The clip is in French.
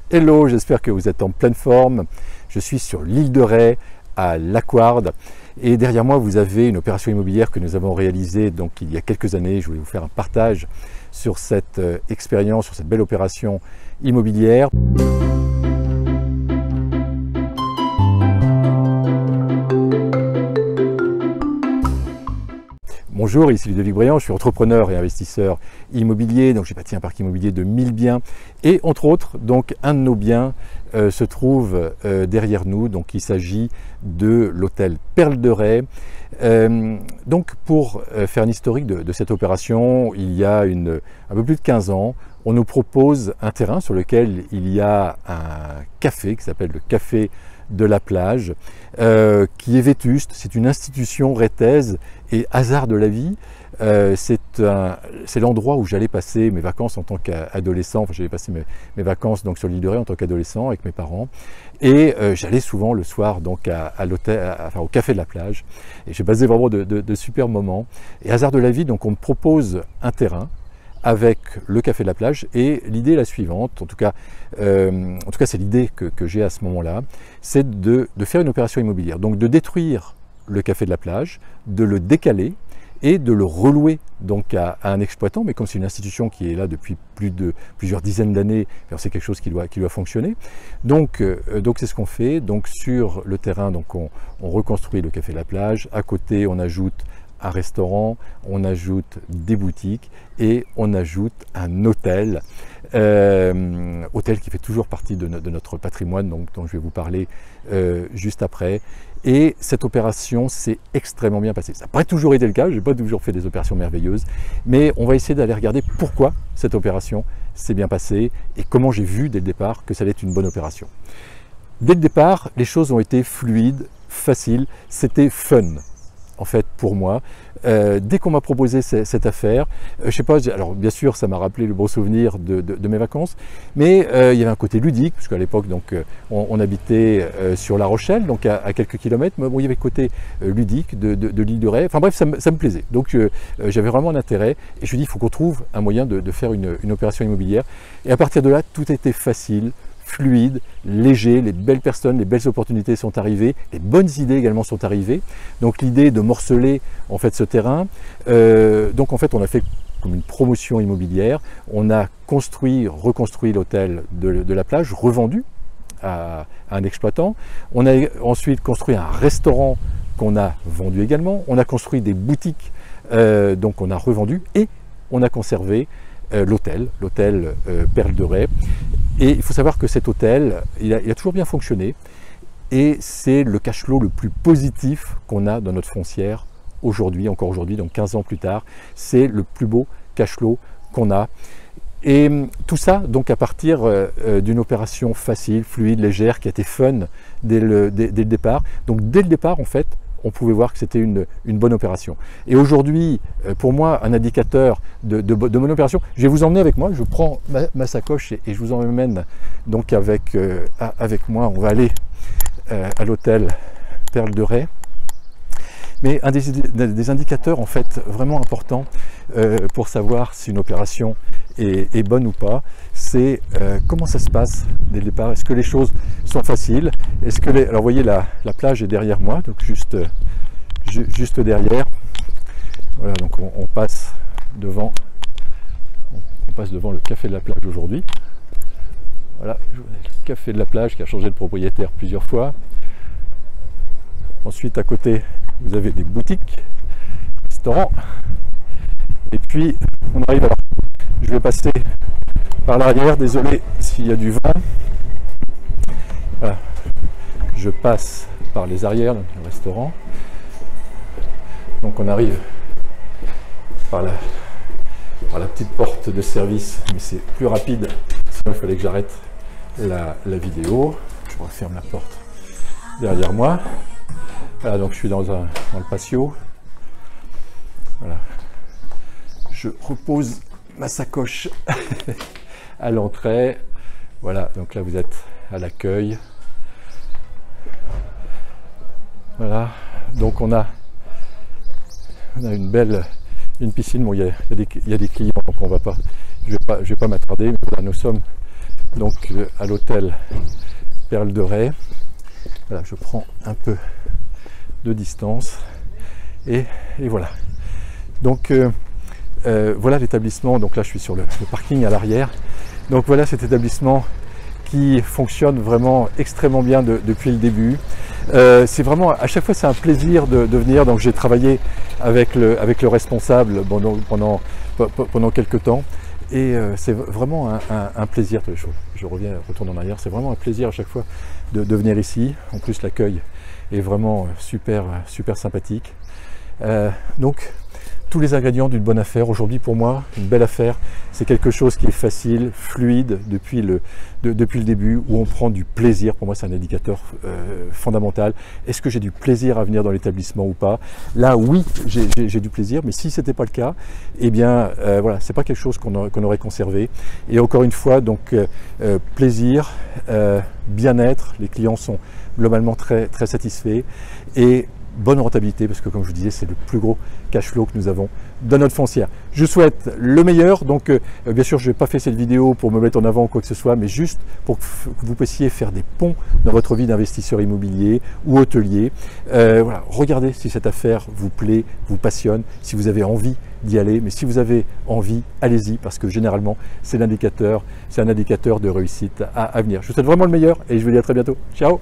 Hello, j'espère que vous êtes en pleine forme. Je suis sur l'île de Ré, à Laquarde. Et derrière moi, vous avez une opération immobilière que nous avons réalisée donc, il y a quelques années. Je voulais vous faire un partage sur cette expérience, sur cette belle opération immobilière. Bonjour, ici Ludovic Briand, je suis entrepreneur et investisseur immobilier, donc j'ai bâti un parc immobilier de 1000 biens et entre autres, donc un de nos biens se trouve derrière nous, donc il s'agit de l'hôtel Perle de Ré. Donc pour faire un historique de cette opération, il y a un peu plus de 15 ans, on nous propose un terrain sur lequel il y a un café qui s'appelle le Café de la Plage, qui est vétuste. C'est une institution rétaise et hasard de la vie. C'est l'endroit où j'allais passer mes vacances en tant qu'adolescent. Enfin, j'allais passer mes vacances donc, sur l'île de Ré en tant qu'adolescent avec mes parents. Et j'allais souvent le soir donc, à l'hôtel, enfin, au Café de la Plage. Et j'ai passé vraiment de super moments. Et hasard de la vie, donc on me propose un terrain avec le Café de la Plage, et l'idée est la suivante, en tout cas c'est l'idée que j'ai à ce moment-là, c'est de faire une opération immobilière, donc de détruire le Café de la Plage, de le décaler et de le relouer donc à un exploitant, mais comme c'est une institution qui est là depuis plusieurs dizaines d'années, c'est quelque chose qui doit fonctionner. Donc c'est ce qu'on fait. Donc sur le terrain, donc on reconstruit le Café de la Plage, à côté on ajoute un restaurant, on ajoute des boutiques et on ajoute un hôtel, hôtel qui fait toujours partie de notre patrimoine, donc, dont je vais vous parler juste après. Et cette opération s'est extrêmement bien passée. Ça n'a pas toujours été le cas, je n'ai pas toujours fait des opérations merveilleuses, mais on va essayer d'aller regarder pourquoi cette opération s'est bien passée et comment j'ai vu dès le départ que ça allait être une bonne opération. Dès le départ, les choses ont été fluides, faciles, c'était fun. En fait, pour moi, dès qu'on m'a proposé cette affaire, je sais pas, alors bien sûr, ça m'a rappelé le beau souvenir de mes vacances, mais il y avait un côté ludique, parce qu'à l'époque, donc, on habitait sur La Rochelle, donc à quelques kilomètres, mais bon, il y avait le côté ludique de l'île de Ré. Enfin bref, ça me plaisait. Donc, j'avais vraiment un intérêt, et je me dis, il faut qu'on trouve un moyen de faire une opération immobilière. Et à partir de là, tout était facile, fluide, léger, les belles personnes, les belles opportunités sont arrivées, les bonnes idées également sont arrivées. Donc l'idée de morceler en fait ce terrain, donc en fait on a fait comme une promotion immobilière, on a reconstruit l'hôtel de la Plage, revendu à un exploitant. On a ensuite construit un restaurant qu'on a vendu également, on a construit des boutiques, donc on a revendu et on a conservé l'hôtel Perle de Ré. Et il faut savoir que cet hôtel, il a toujours bien fonctionné et c'est le cash flow le plus positif qu'on a dans notre foncière aujourd'hui, encore aujourd'hui, donc 15 ans plus tard. C'est le plus beau cash flow qu'on a. Et tout ça, donc à partir d'une opération facile, fluide, légère, qui a été fun dès le départ. Donc dès le départ, en fait, on pouvait voir que c'était une bonne opération. Et aujourd'hui, pour moi, un indicateur de bonne opération, je vais vous emmener avec moi, je prends ma sacoche et je vous emmène donc avec moi, on va aller à l'hôtel Perle de Ré. Mais un des indicateurs en fait vraiment importants pour savoir si une opération est bonne ou pas, c'est comment ça se passe dès le départ. Est-ce que les choses sont faciles? Est-ce que alors vous voyez la plage est derrière moi, donc juste derrière. Voilà, donc on passe devant le Café de la Plage aujourd'hui. Voilà, le Café de la Plage qui a changé de propriétaire plusieurs fois. Ensuite à côté vous avez des boutiques, restaurants, et puis on arrive alors, je vais passer par l'arrière, désolé s'il y a du vent. Voilà. Je passe par les arrières, donc le restaurant. Donc on arrive par la petite porte de service, mais c'est plus rapide, sinon il fallait que j'arrête la vidéo. Je referme la porte derrière moi. Voilà, donc je suis dans le patio. Voilà. Je repose ma sacoche à l'entrée. Voilà, donc là vous êtes à l'accueil. Voilà, donc on a une piscine. Bon, il y a des clients, donc je vais pas m'attarder, mais voilà, nous sommes donc à l'hôtel Perle de Ré. Voilà, je prends un peu de distance et voilà. Donc voilà l'établissement. Donc là je suis sur le parking à l'arrière. Donc voilà cet établissement qui fonctionne vraiment extrêmement bien depuis le début. C'est vraiment, à chaque fois c'est un plaisir de venir. Donc j'ai travaillé avec le responsable pendant quelques temps et c'est vraiment un plaisir. Je retourne en arrière, c'est vraiment un plaisir à chaque fois de venir ici. En plus l'accueil est vraiment super sympathique. Donc tous les ingrédients d'une bonne affaire. Aujourd'hui pour moi, une belle affaire, c'est quelque chose qui est facile, fluide depuis le début, où on prend du plaisir. Pour moi c'est un indicateur fondamental. Est-ce que j'ai du plaisir à venir dans l'établissement ou pas? Là oui, j'ai du plaisir, mais si ce n'était pas le cas, eh bien voilà, c'est pas quelque chose qu'on aurait conservé. Et encore une fois, donc plaisir, bien-être, les clients sont globalement très satisfaits et bonne rentabilité, parce que comme je vous disais, c'est le plus gros cash flow que nous avons dans notre foncière. Je vous souhaite le meilleur. Donc bien sûr je n'ai pas fait cette vidéo pour me mettre en avant ou quoi que ce soit, mais juste pour que vous puissiez faire des ponts dans votre vie d'investisseur immobilier ou hôtelier. Voilà, regardez si cette affaire vous plaît, vous passionne, si vous avez envie d'y aller. Mais si vous avez envie, allez-y, parce que généralement c'est un indicateur de réussite à venir. Je vous souhaite vraiment le meilleur et je vous dis à très bientôt. Ciao.